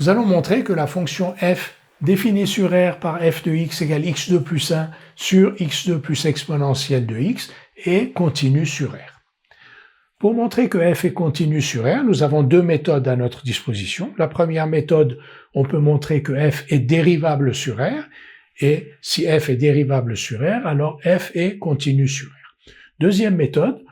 Nous allons montrer que la fonction f définie sur R par f de x égale x2 plus 1 sur x2 plus exponentielle de x est continue sur R. Pour montrer que f est continue sur R, nous avons deux méthodes à notre disposition. La première méthode, on peut montrer que f est dérivable sur R, et si f est dérivable sur R, alors f est continue sur R. Deuxième méthode,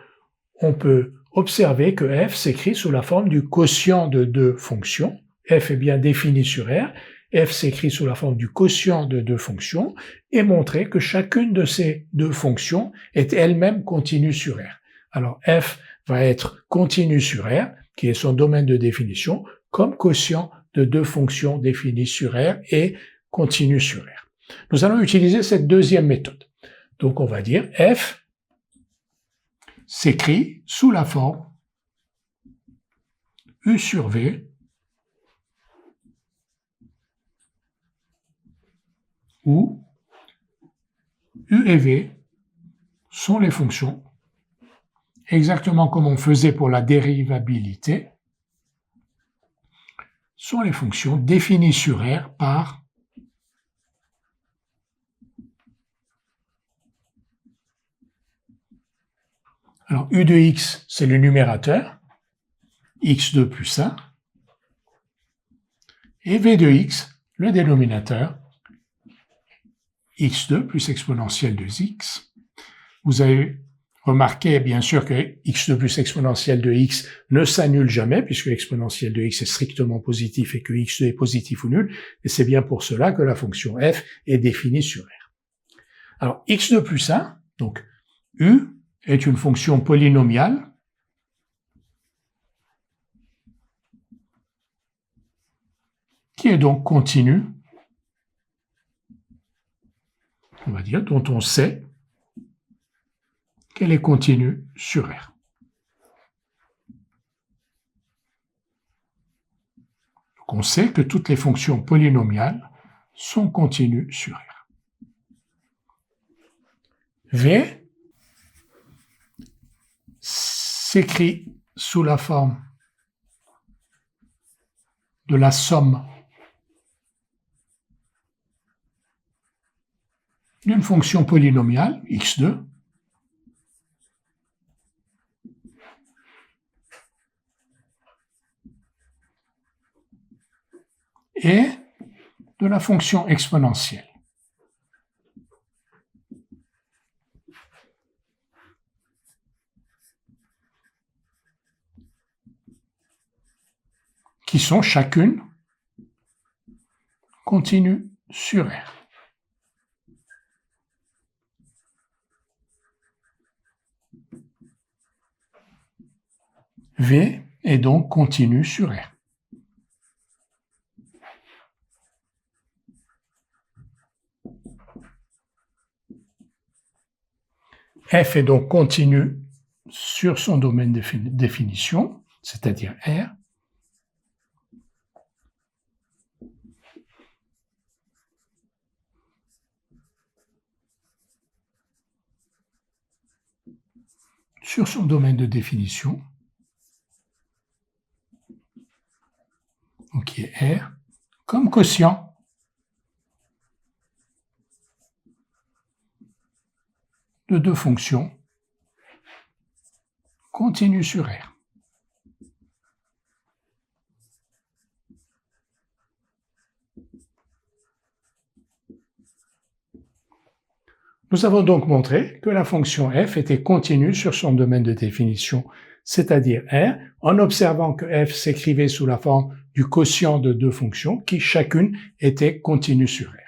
on peut observer que f s'écrit sous la forme du quotient de deux fonctions. F est bien défini sur R, f s'écrit sous la forme du quotient de deux fonctions, et montrer que chacune de ces deux fonctions est elle-même continue sur R. Alors f va être continue sur R, qui est son domaine de définition, comme quotient de deux fonctions définies sur R et continue sur R. Nous allons utiliser cette deuxième méthode. Donc on va dire f s'écrit sous la forme U sur V où U et V sont les fonctions, exactement comme on faisait pour la dérivabilité, sont les fonctions définies sur R par alors U de x, c'est le numérateur, x2 plus 1, et V de x, le dénominateur, x2 plus exponentielle de x. Vous avez remarqué, bien sûr, que x2 plus exponentielle de x ne s'annule jamais, puisque l'exponentielle de x est strictement positif et que x2 est positif ou nul, et c'est bien pour cela que la fonction f est définie sur R. Alors, x2 plus 1, donc u, est une fonction polynomiale qui est donc continue, on va dire, dont on sait qu'elle est continue sur R. Donc on sait que toutes les fonctions polynomiales sont continues sur R. V s'écrit sous la forme de la somme d'une fonction polynomiale, x2, et de la fonction exponentielle. Qui sont chacune continues sur R. V est donc continue sur R. F est donc continue sur son domaine de définition, c'est-à-dire R. Sur son domaine de définition, donc qui est R, comme quotient de deux fonctions continues sur R. Nous avons donc montré que la fonction f était continue sur son domaine de définition, c'est-à-dire R, en observant que f s'écrivait sous la forme du quotient de deux fonctions qui chacune était continue sur R.